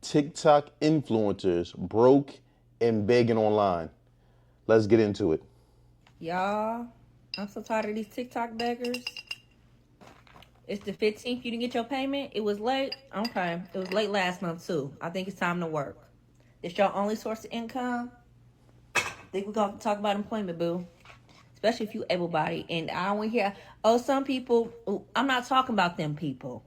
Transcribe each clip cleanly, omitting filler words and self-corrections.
TikTok influencers broke and begging online. Let's get into it. Y'all, I'm so tired of these TikTok beggars. It's the 15th. You didn't get your payment? It was late? Okay. It was late last month, too. I think it's time to work. It's your only source of income? I think we're going to talk about employment, boo. Especially if you able-bodied. And I don't want to hear, some people, I'm not talking about them people.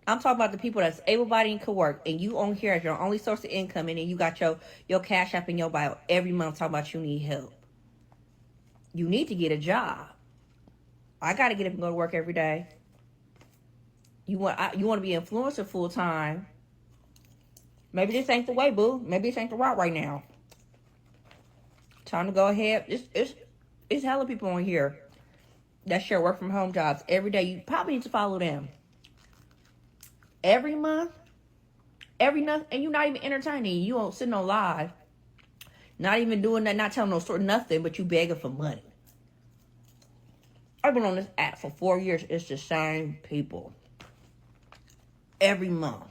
I'm talking about the people that's able-bodied and can work. And you on here as your only source of income. And then you got your Cash App in your bio every month talking about you need help. You need to get a job. I got to get up and go to work every day. You want to be an influencer full time. Maybe this ain't the way, boo. Maybe this ain't the route right now. Time to go ahead. It's hella people on here that share work from home jobs every day. You probably need to follow them. Every month, and you're not even entertaining. You don't sitting on live. Not even doing that, not telling no story, nothing, but you begging for money. I've been on this app for 4 years. It's the same people. Every month.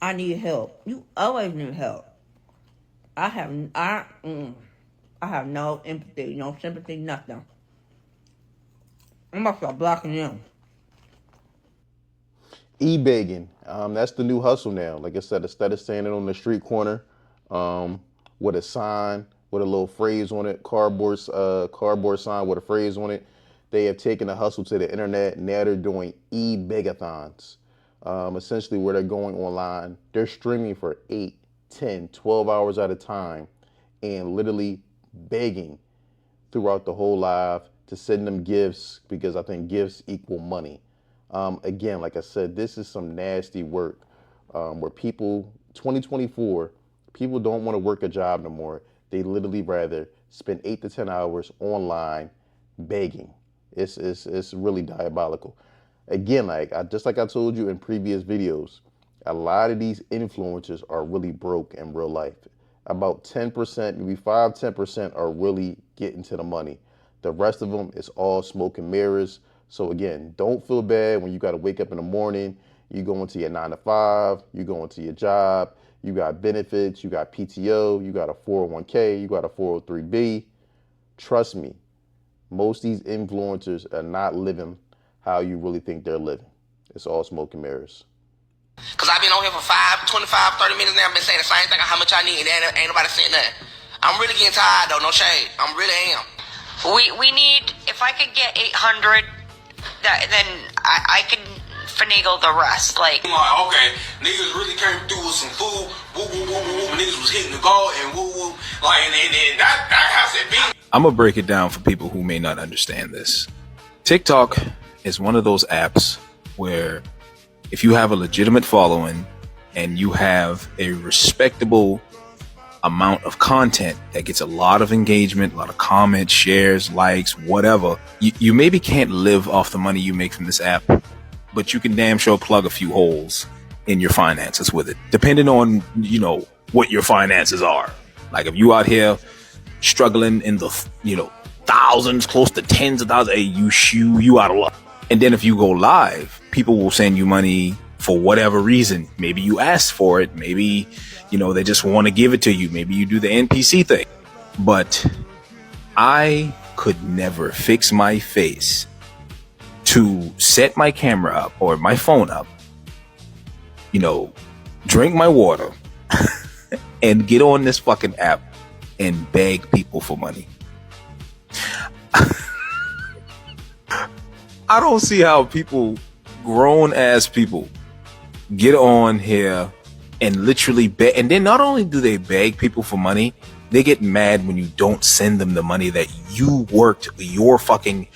I need help. You always need help. I have no empathy, no sympathy, nothing. I'm about to start blocking them. E-begging, that's the new hustle now. Like I said, instead of standing on the street corner with a sign with a little phrase on it, cardboard sign with a phrase on it, they have taken the hustle to the internet. Now they're doing e-begathons, essentially where they're going online. They're streaming for 8, 10, 12 hours at a time and literally begging throughout the whole live to send them gifts, because I think gifts equal money. Again, like I said, this is some nasty work where people, 2024, people don't want to work a job no more. They literally rather spend 8 to 10 hours online begging. It's really diabolical. Again, just like I told you in previous videos, a lot of these influencers are really broke in real life. About 10%, maybe 5-10% are really getting to the money. The rest of them is all smoke and mirrors. So again, don't feel bad when you got to wake up in the morning, you go into your 9 to 5, you go into your job, you got benefits, you got PTO, you got a 401k, you got a 403b. Trust me, most of these influencers are not living how you really think they're living. It's all smoke and mirrors. Because I've been on here for 25, 30 minutes now. I've been saying the same thing, how much I need, and ain't nobody saying nothing. I'm really getting tired, though, no shade. I really am. We need, if I could get 800, then I can finagle the rest. Like, okay, niggas really came through with some food, woo, woo, woo, woo, woo. Niggas was hitting the goal and woo, woo. Like, and that has it been. I'm going to break it down for people who may not understand this. TikTok is one of those apps where if you have a legitimate following and you have a respectable amount of content that gets a lot of engagement, a lot of comments, shares, likes, whatever, you maybe can't live off the money you make from this app, but you can damn sure plug a few holes in your finances with it, depending on, what your finances are. Like if you out here struggling in the, thousands, close to tens of thousands, hey, you out of luck. And then if you go live, people will send you money for whatever reason. Maybe you asked for it. Maybe, they just want to give it to you. Maybe you do the NPC thing. But I could never fix my face to set my camera up or my phone up, drink my water and get on this fucking app and beg people for money. I don't see how people, grown ass people, get on here and literally beg. And then not only do they beg people for money, they get mad when you don't send them the money that you worked your fucking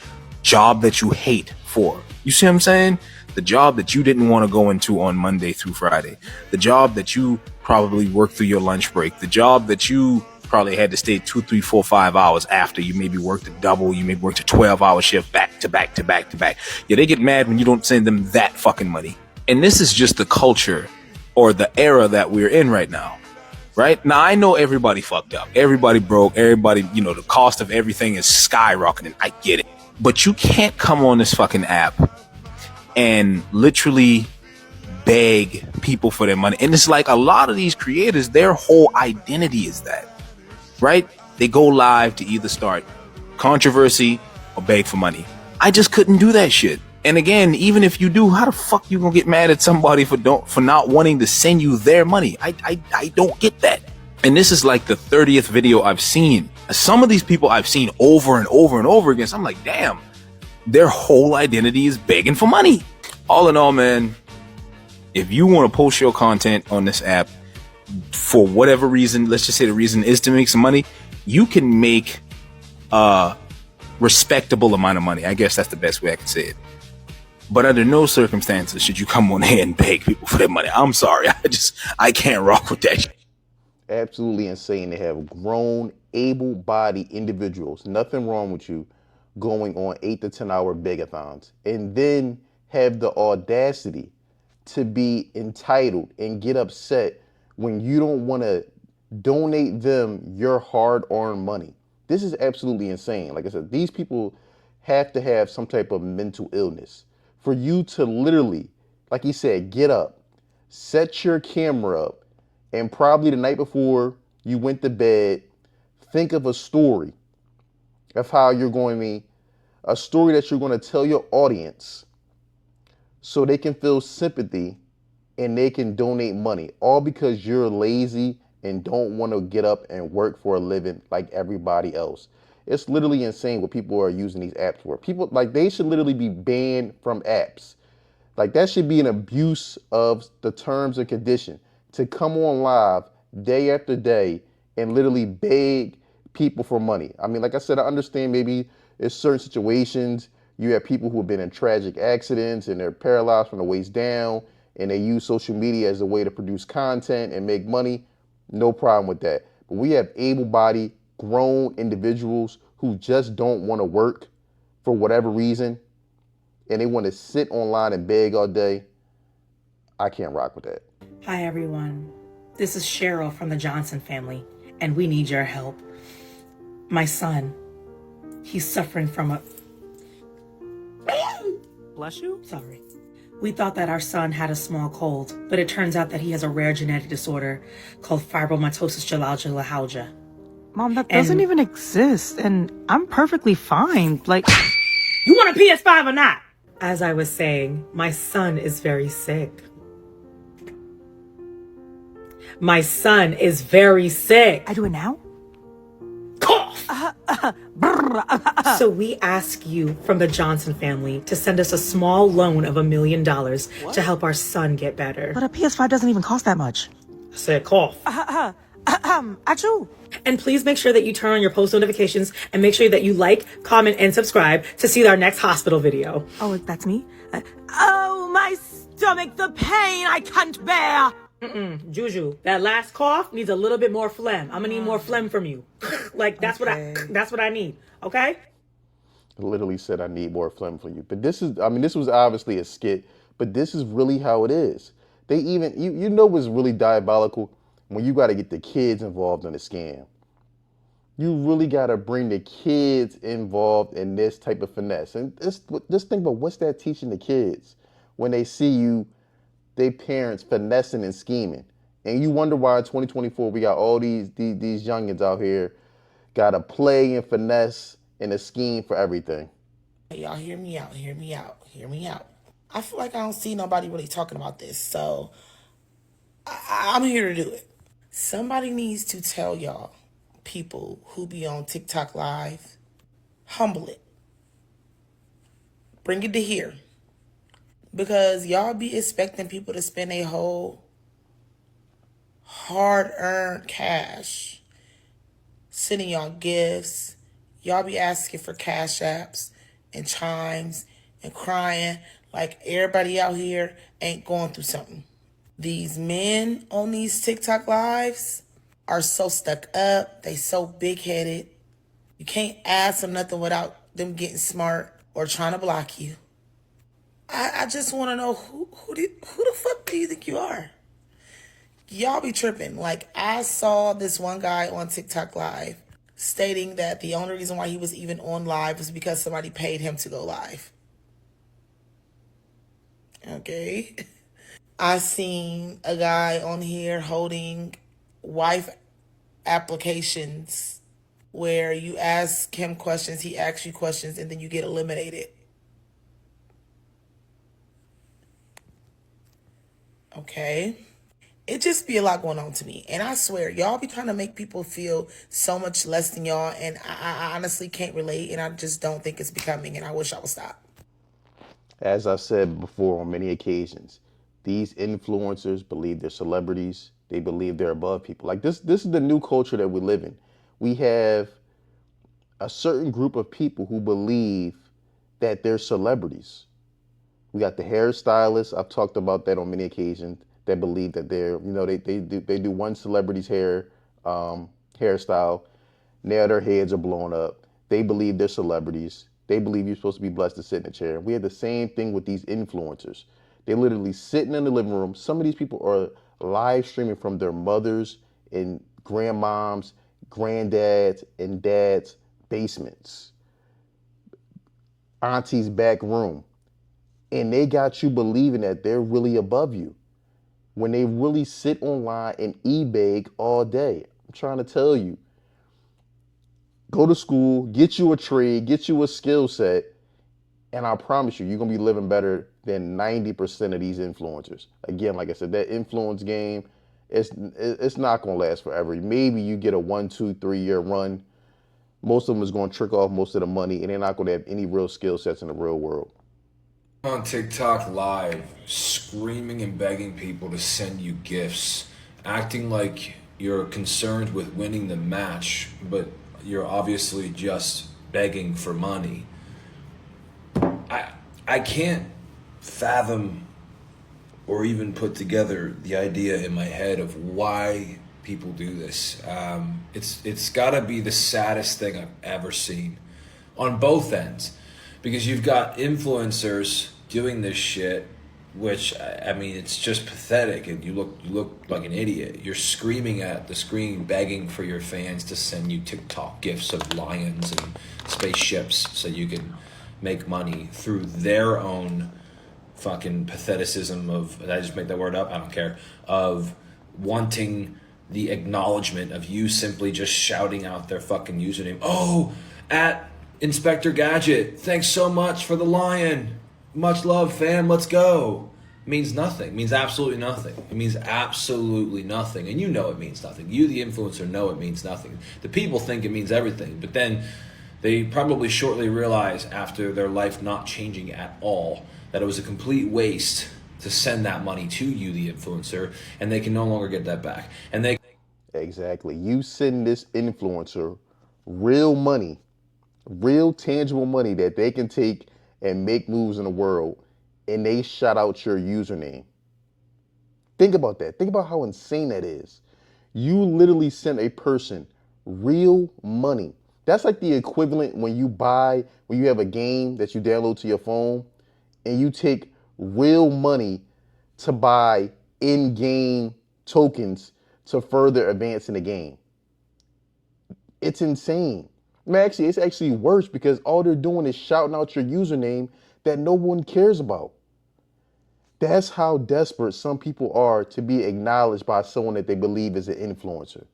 job that you hate for. You see what I'm saying? The job that you didn't want to go into on Monday through Friday. The job that you probably worked through your lunch break. The job that you probably had to stay 2, 3, 4, 5 hours after. You maybe worked a double. You maybe worked a 12-hour shift back to back to back to back. Yeah, they get mad when you don't send them that fucking money. And this is just the culture or the era that we're in right now. Right now, I know everybody fucked up. Everybody broke. Everybody, the cost of everything is skyrocketing. I get it. But you can't come on this fucking app and literally beg people for their money. And it's like a lot of these creators, their whole identity is that, right? They go live to either start controversy or beg for money. I just couldn't do that shit. And again, even if you do, how the fuck you gonna get mad at somebody for not wanting to send you their money? I don't get that. And this is like the 30th video I've seen. Some of these people I've seen over and over and over again. So I'm like, damn, their whole identity is begging for money. All in all, man, if you want to post your content on this app for whatever reason, let's just say the reason is to make some money, you can make a respectable amount of money. I guess that's the best way I can say it. But under no circumstances should you come on here and beg people for their money. I'm sorry. I can't rock with that shit. Absolutely insane to have grown, able-bodied individuals, nothing wrong with you, going on 8 to 10 hour begathons, and then have the audacity to be entitled and get upset when you don't want to donate them your hard-earned money. This is absolutely insane. Like I said, these people have to have some type of mental illness for you to literally, like he said, get up, set your camera up, and probably the night before you went to bed, think of a story of how you're going to, a story that you're going to tell your audience so they can feel sympathy and they can donate money, all because you're lazy and don't want to get up and work for a living like everybody else. It's literally insane what people are using these apps for. People, like, they should literally be banned from apps. Like, that should be an abuse of the terms and condition to come on live day after day and literally beg people for money. I mean, like I said, I understand maybe in certain situations you have people who have been in tragic accidents and they're paralyzed from the waist down and they use social media as a way to produce content and make money. No problem with that. But we have able-bodied, grown individuals who just don't want to work for whatever reason and they want to sit online and beg all day. I can't rock with that. Hi everyone, this is Cheryl from the Johnson family, and we need your help. My son, he's suffering from a... Bless you? Sorry. We thought that our son had a small cold, but it turns out that he has a rare genetic disorder called fibromatosis jalgia. Mom, that doesn't even exist, and I'm perfectly fine. Like, you want a PS5 or not? As I was saying, my son is very sick. My son is very sick. I do it now? Cough! So we ask you from the Johnson family to send us a small loan of $1 million to help our son get better. But a PS5 doesn't even cost that much. I said cough. Achoo. And please make sure that you turn on your post notifications and make sure that you like, comment, and subscribe to see our next hospital video. Oh, that's me? Oh, my stomach, the pain I can't bear. Juju, that last cough needs a little bit more phlegm. I'm gonna need more phlegm from you. Like that's Okay. what I need. Okay? Literally said I need more phlegm from you. But this is, I mean, this was obviously a skit, but this is really how it is. They even, you know what's really diabolical? When you got to get the kids involved in the scam. You really got to bring the kids involved in this type of finesse. And just think about what's that teaching the kids when they see you, they parents finessing and scheming. And you wonder why in 2024 we got all these youngins out here got to play and finesse and a scheme for everything. Y'all hear me out, hear me out, hear me out. I feel like I don't see nobody really talking about this, so I'm here to do it. Somebody needs to tell y'all, people who be on TikTok Live, humble it. Bring it to here. Because y'all be expecting people to spend a whole hard-earned cash, sending y'all gifts. Y'all be asking for cash apps and chimes and crying like everybody out here ain't going through something. These men on these TikTok lives are so stuck up. They so big-headed. You can't ask them nothing without them getting smart or trying to block you. I just want to know who the fuck do you think you are? Y'all be tripping. Like, I saw this one guy on TikTok Live stating that the only reason why he was even on live was because somebody paid him to go live. Okay. I seen a guy on here holding wife applications where you ask him questions, he asks you questions, and then you get eliminated. Okay. It just be a lot going on to me. And I swear, y'all be trying to make people feel so much less than y'all. And I honestly can't relate. And I just don't think it's becoming. And I wish I would stop. As I've said before on many occasions, these influencers believe they're celebrities. They believe they're above people. Like this is the new culture that we live in. We have a certain group of people who believe that they're celebrities. We got the hairstylists. I've talked about that on many occasions. That believe that they're, they do one celebrity's hairstyle. Now their heads are blown up. They believe they're celebrities. They believe you're supposed to be blessed to sit in a chair. We have the same thing with these influencers. They're literally sitting in the living room. Some of these people are live streaming from their mothers and grandmoms, granddads, and dads' basements, auntie's back room. And they got you believing that they're really above you when they really sit online and eBay all day. I'm trying to tell you, go to school, get you a trade, get you a skill set, and I promise you, you're going to be living better than 90% of these influencers. Again, like I said, that influence game, it's not going to last forever. Maybe you get a 1, 2, 3 year run. Most of them is going to trick off most of the money, and they're not going to have any real skill sets in the real world. On TikTok live, screaming and begging people to send you gifts, acting like you're concerned with winning the match, but you're obviously just begging for money. I can't fathom or even put together the idea in my head of why people do this. It's got to be the saddest thing I've ever seen on both ends, because you've got influencers doing this shit, which I mean, it's just pathetic, and you look like an idiot. You're screaming at the screen, begging for your fans to send you TikTok gifts of lions and spaceships so you can make money through their own fucking patheticism of, did I just make that word up? I don't care. Of wanting the acknowledgement of you simply just shouting out their fucking username. Oh, at Inspector Gadget, thanks so much for the lion. Much love, fam. Let's go. It means nothing. It means absolutely nothing. It means absolutely nothing. And you know it means nothing. You, the influencer, know it means nothing. The people think it means everything. But then they probably shortly realize, after their life not changing at all, that it was a complete waste to send that money to you, the influencer, and they can no longer get that back. And they Exactly. You send this influencer real money, real tangible money that they can take and make moves in the world, and they shout out your username. Think about that. Think about how insane that is. You literally send a person real money. That's like the equivalent when you have a game that you download to your phone and you take real money to buy in-game tokens to further advance in the game. It's insane. Actually, it's actually worse, because all they're doing is shouting out your username that no one cares about. That's how desperate some people are to be acknowledged by someone that they believe is an influencer.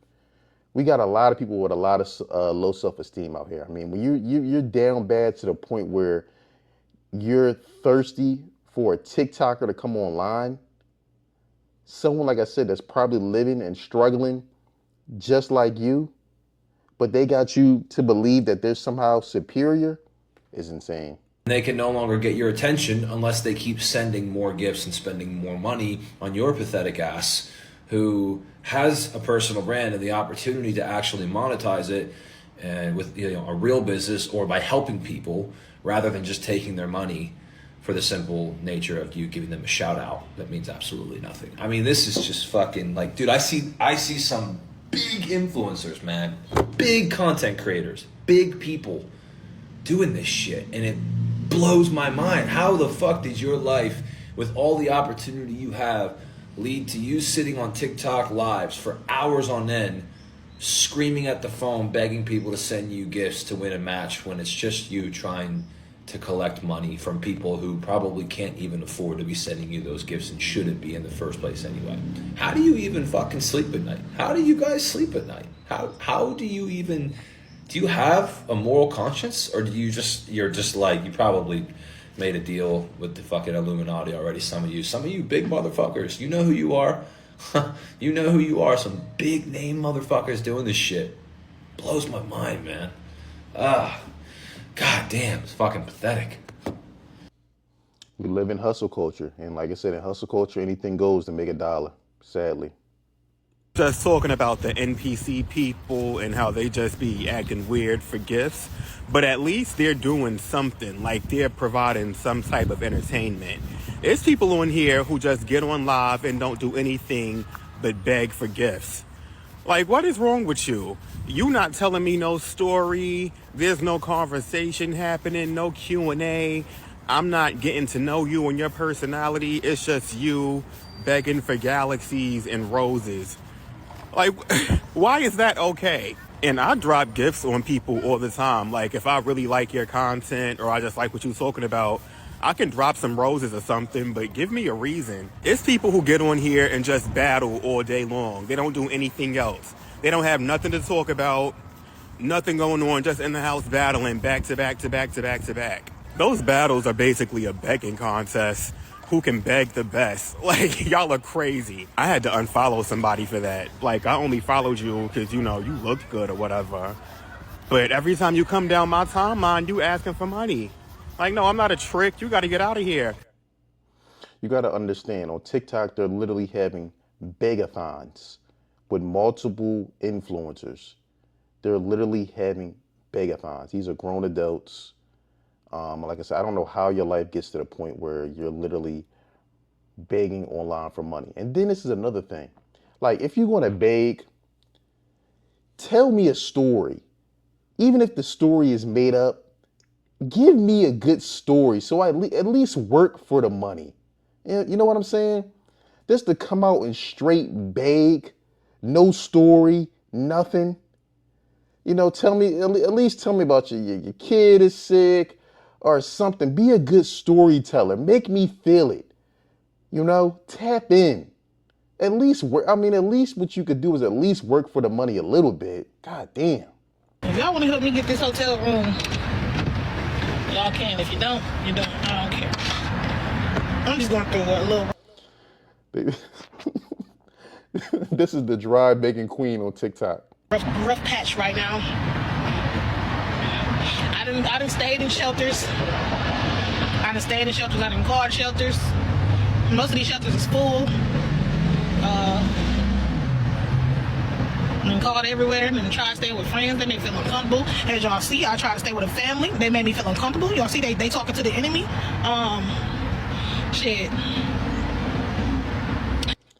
We got a lot of people with a lot of low self-esteem out here. I mean, when you're down bad to the point where you're thirsty for a TikToker to come online, someone, like I said, that's probably living and struggling just like you, but they got you to believe that they're somehow superior, is insane. They can no longer get your attention unless they keep sending more gifts and spending more money on your pathetic ass, who has a personal brand and the opportunity to actually monetize it, and with a real business, or by helping people rather than just taking their money for the simple nature of you giving them a shout out that means absolutely nothing. I mean, this is just fucking like, dude, I see some big influencers, man, big content creators, big people doing this shit, and it blows my mind. How the fuck did your life, with all the opportunity you have, lead to you sitting on TikTok lives for hours on end, screaming at the phone, begging people to send you gifts to win a match, when it's just you trying to collect money from people who probably can't even afford to be sending you those gifts and shouldn't be in the first place anyway. How do you even fucking sleep at night? How do you guys sleep at night? How do you even, do you have a moral conscience, or you're just like, you probably made a deal with the fucking Illuminati already, some of you big motherfuckers, you know who you are. You know who you are, some big name motherfuckers doing this shit. Blows my mind, man. God damn, it's fucking pathetic. We live in hustle culture, and like I said, in hustle culture, anything goes to make $1, sadly. Just talking about the NPC people and how they just be acting weird for gifts, but at least they're doing something, like they're providing some type of entertainment. There's people on here who just get on live and don't do anything but beg for gifts. Like, what is wrong with you? You not telling me no story. There's no conversation happening, no Q&A. I'm not getting to know you and your personality. It's just you begging for galaxies and roses. Like, why is that okay? And I drop gifts on people all the time. Like, if I really like your content or I just like what you're talking about, I can drop some roses or something, but give me a reason. It's people who get on here and just battle all day long. They don't do anything else. They don't have nothing to talk about, nothing going on, just in the house battling back to back to back to back to back. Those battles are basically a begging contest. Who can beg the best? Like, y'all are crazy. I had to unfollow somebody for that. Like, I only followed you because, you know, you looked good or whatever. But every time you come down my timeline, you asking for money. Like, no, I'm not a trick. You got to get out of here. You got to understand, on TikTok, they're literally having begathons with multiple influencers. They're literally having begathons. These are grown adults. Like I said, I don't know how your life gets to the point where you're literally begging online for money. And then this is another thing. Like, if you're going to beg, tell me a story. Even if the story is made up, give me a good story so I at least work for the money. You know what I'm saying? Just to come out and straight beg, no story, nothing. You know, tell me, at least tell me about your kid is sick or something. Be a good storyteller. Make me feel it. You know, tap in. At least work. I mean, at least what you could do is at least work for the money a little bit. God damn. If y'all want to help me get this hotel room, y'all can. If you don't, you don't. I don't care. I'm just going through a little. This is the dry begging queen on TikTok. Rough patch right now. I done stayed in shelters. I done called shelters. Most of these shelters is full. And called everywhere and try to stay with friends. They make me feel uncomfortable. As y'all see, I try to stay with a family. They made me feel uncomfortable. Y'all see, they talking to the enemy. Shit.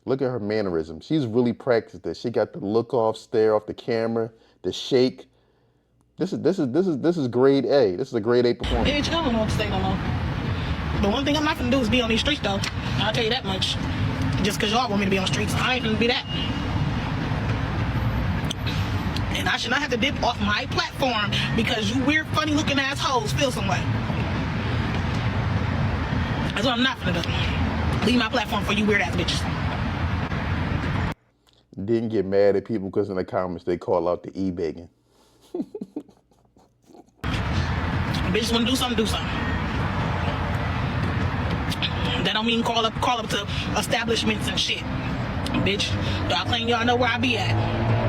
Look at her mannerism. She's really practiced this. She got the look off, stare off the camera, the shake. This is grade A. This is a grade A performance. Bitch, I don't know what to say no more. The one thing I'm not gonna do is be on these streets though. I'll tell you that much. Just cause y'all want me to be on the streets, I ain't gonna be that. And I should not have to dip off my platform because you weird, funny looking assholes feel some way. That's what I'm not gonna do. Leave my platform for you weird ass bitches. Didn't get mad at people because in the comments they call out the e-begging. Bitches wanna do something, do something. That don't mean call up to establishments and shit. Bitch, y'all claim y'all know where I be at.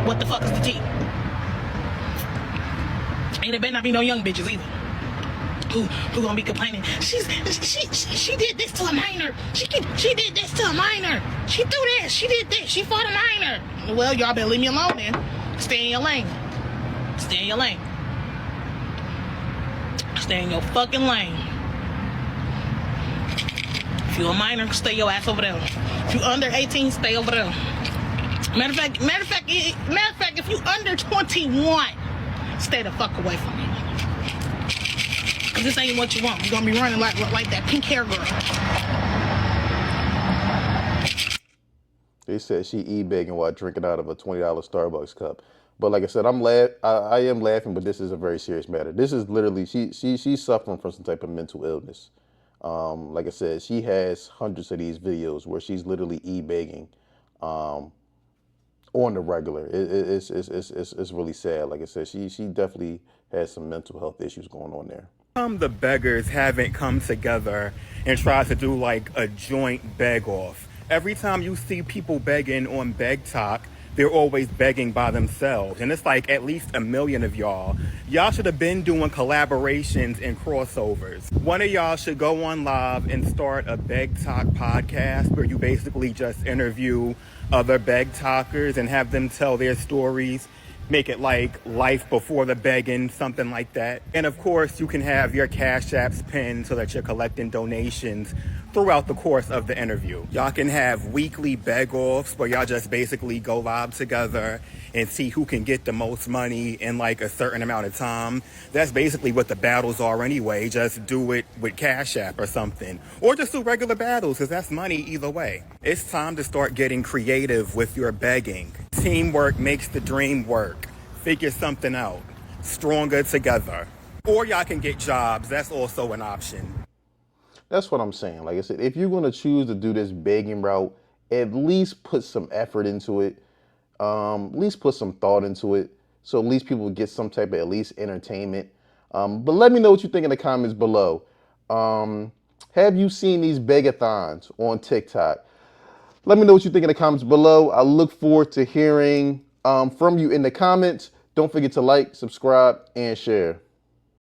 What the fuck is the tea? And there better not be no young bitches either. Who gonna be complaining? She did this to a minor. She did this to a minor. She threw this. She did this. She fought a minor. Well, y'all better leave me alone then. Stay in your lane. Stay in your lane. Stay in your fucking lane. If you a minor, stay your ass over there. If you under 18, stay over there. Matter of fact, if you under 21, stay the fuck away from me. Cause this ain't what you want. You're gonna be running like that pink hair girl. They said she e-begging while drinking out of a $20 Starbucks cup. But like I said, I am laughing, but this is a very serious matter. This is literally she's suffering from some type of mental illness. Like I said, she has hundreds of these videos where she's literally e-begging on the regular. It's really sad. Like I said, she definitely has some mental health issues going on there. The beggars haven't come together and tried to do like a joint beg off. Every time you see people begging on Beg Talk, they're always begging by themselves. And it's like at least a million of y'all. Y'all should have been doing collaborations and crossovers. One of y'all should go on live and start a Beg Talk podcast where you basically just interview other Beg Talkers and have them tell their stories. Make it like life before the begging, something like that. And of course, you can have your Cash Apps pinned so that you're collecting donations throughout the course of the interview. Y'all can have weekly beg-offs where y'all just basically go live together and see who can get the most money in like a certain amount of time. That's basically what the battles are anyway. Just do it with Cash App or something. Or just do regular battles, because that's money either way. It's time to start getting creative with your begging. Teamwork makes the dream work. Figure something out. Stronger together. Or y'all can get jobs. That's also an option. That's what I'm saying. Like I said, if you're going to choose to do this begging route, at least put some effort into it. At least put some thought into it. So at least people get some type of at least entertainment. But let me know what you think in the comments below. Have you seen these begathons on TikTok? Let me know what you think in the comments below. I look forward to hearing from you in the comments. Don't forget to like, subscribe, and share.